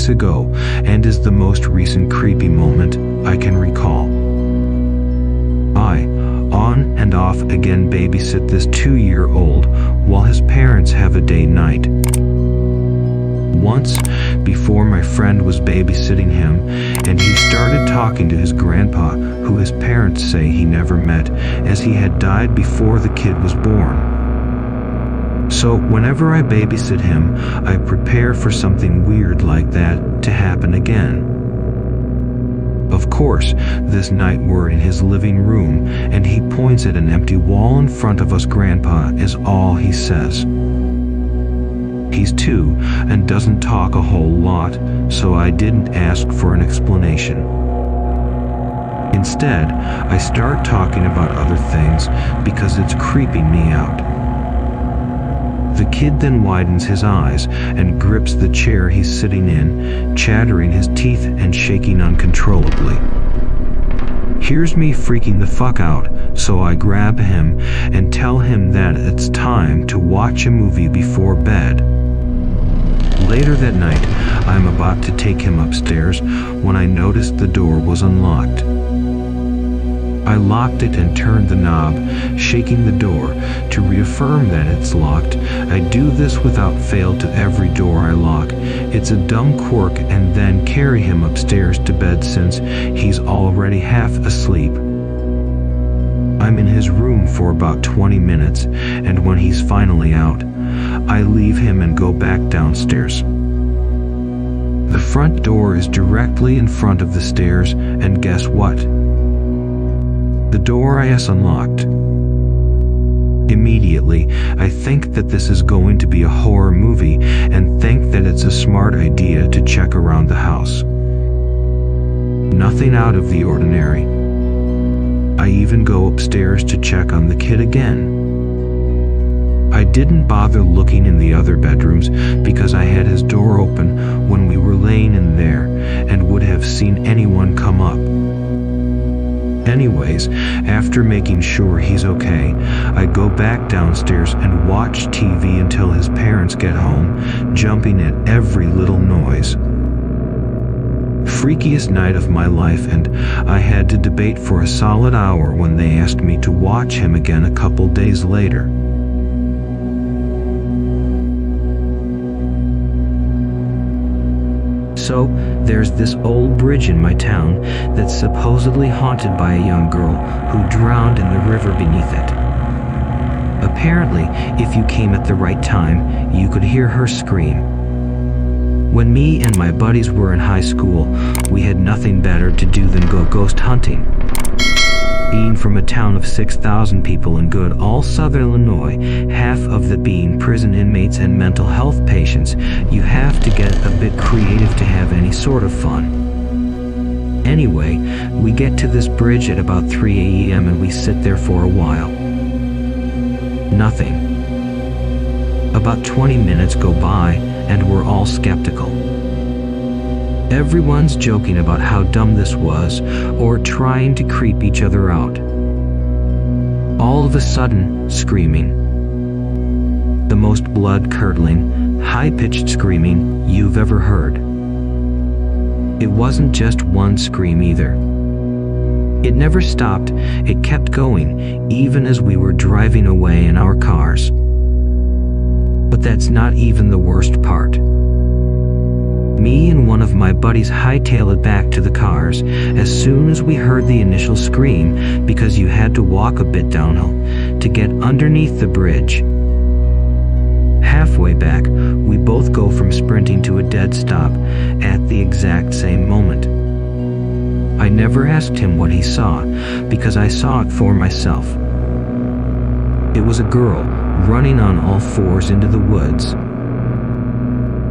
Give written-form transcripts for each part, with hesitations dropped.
weeks ago and is the most recent creepy moment I can recall. I, on and off again, babysit this 2-year-old while his parents have a date night. Once, before, my friend was babysitting him, and he started talking to his grandpa, who his parents say he never met, as he had died before the kid was born. So whenever I babysit him, I prepare for something weird like that to happen again. Of course, this night we're in his living room, and he points at an empty wall in front of us. Grandpa is all he says. He's 2 and doesn't talk a whole lot, so I didn't ask for an explanation. Instead, I start talking about other things because it's creeping me out. The kid then widens his eyes and grips the chair he's sitting in, chattering his teeth and shaking uncontrollably. Here's me freaking the fuck out, so I grab him and tell him that it's time to watch a movie before bed. Later that night, I'm about to take him upstairs when I noticed the door was unlocked. I locked it and turned the knob, shaking the door to reaffirm that it's locked. I do this without fail to every door I lock. It's a dumb quirk, and then carry him upstairs to bed since he's already half asleep. I'm in his room for about 20 minutes, and when he's finally out, I leave him and go back downstairs. The front door is directly in front of the stairs, and guess what? The door is unlocked. Immediately, I think that this is going to be a horror movie and think that it's a smart idea to check around the house. Nothing out of the ordinary. I even go upstairs to check on the kid again. I didn't bother looking in the other bedrooms because I had his door open when we were laying in there and would have seen anyone come up. Anyways, after making sure he's okay, I go back downstairs and watch TV until his parents get home, jumping at every little noise. Freakiest night of my life, and I had to debate for a solid hour when they asked me to watch him again a couple days later. So, there's this old bridge in my town that's supposedly haunted by a young girl who drowned in the river beneath it. Apparently, if you came at the right time, you could hear her scream. When me and my buddies were in high school, we had nothing better to do than go ghost hunting. Being from a town of 6,000 people in good all southern Illinois, half of the being prison inmates and mental health patients, you have to get a bit creative to have any sort of fun. Anyway, we get to this bridge at about 3 a.m. and we sit there for a while. Nothing. About 20 minutes go by and we're all skeptical. Everyone's joking about how dumb this was, or trying to creep each other out. All of a sudden, screaming. The most blood-curdling, high-pitched screaming you've ever heard. It wasn't just one scream either. It never stopped, it kept going, even as we were driving away in our cars. But that's not even the worst part. Me and one of my buddies hightailed it back to the cars as soon as we heard the initial scream, because you had to walk a bit downhill to get underneath the bridge. Halfway back, we both go from sprinting to a dead stop at the exact same moment. I never asked him what he saw because I saw it for myself. It was a girl running on all fours into the woods.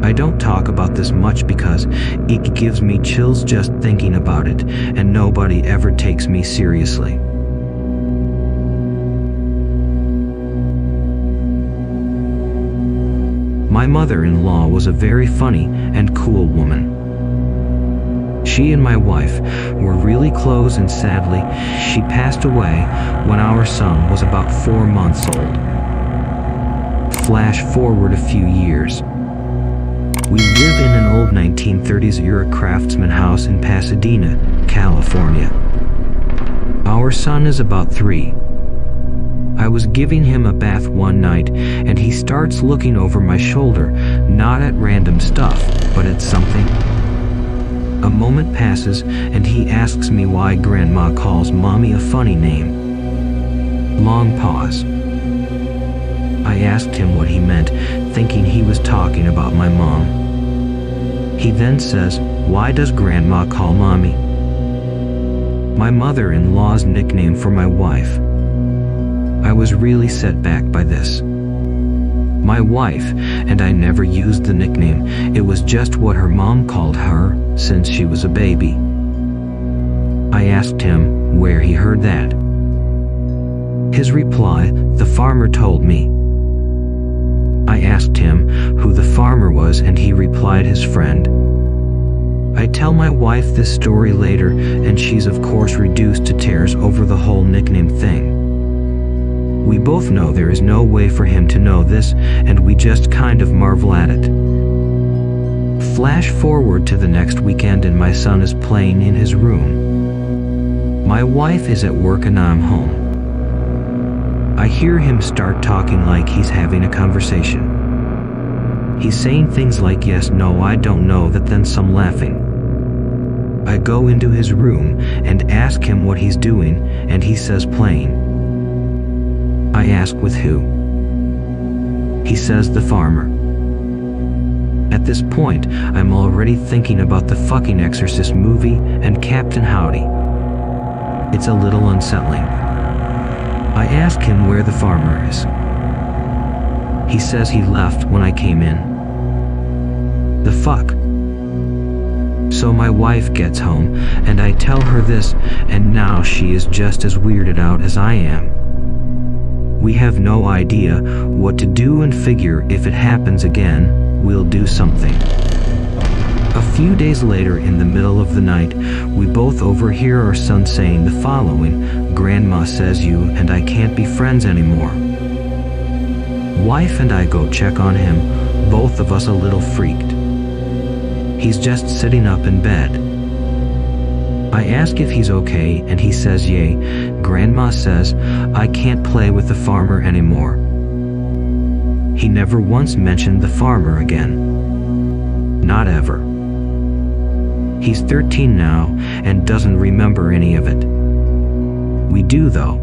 I don't talk about this much because it gives me chills just thinking about it, and nobody ever takes me seriously. My mother-in-law was a very funny and cool woman. She and my wife were really close, and sadly, she passed away when our son was about 4 months old. Flash forward a few years. We live in an old 1930s era craftsman house in Pasadena, California. Our son is about 3. I was giving him a bath one night, and he starts looking over my shoulder, not at random stuff, but at something. A moment passes, and he asks me why Grandma calls Mommy a funny name. Long pause. I asked him what he meant, thinking he was talking about my mom. He then says, "Why does Grandma call Mommy?" My mother-in-law's nickname for my wife. I was really set back by this. My wife and I never used the nickname. It was just what her mom called her since she was a baby. I asked him where he heard that. His reply, "The farmer told me." I asked him who the farmer was, and he replied, his friend. I tell my wife this story later, and she's of course reduced to tears over the whole nickname thing. We both know there is no way for him to know this, and we just kind of marvel at it. Flash forward to the next weekend, and my son is playing in his room. My wife is at work and I'm home. I hear him start talking like he's having a conversation. He's saying things like yes, no, I don't know, that, then some laughing. I go into his room and ask him what he's doing, and he says playing. I ask with who. He says the farmer. At this point, I'm already thinking about the fucking Exorcist movie and Captain Howdy. It's a little unsettling. I ask him where the farmer is. He says he left when I came in. The fuck? So my wife gets home, and I tell her this, and now she is just as weirded out as I am. We have no idea what to do, and figure if it happens again, we'll do something. A few days later, in the middle of the night, we both overhear our son saying the following: "Grandma says you and I can't be friends anymore." Wife and I go check on him, both of us a little freaked. He's just sitting up in bed. I ask if he's okay, and he says yay. Grandma says I can't play with the farmer anymore. He never once mentioned the farmer again. Not ever. He's 13 now and doesn't remember any of it. We do though.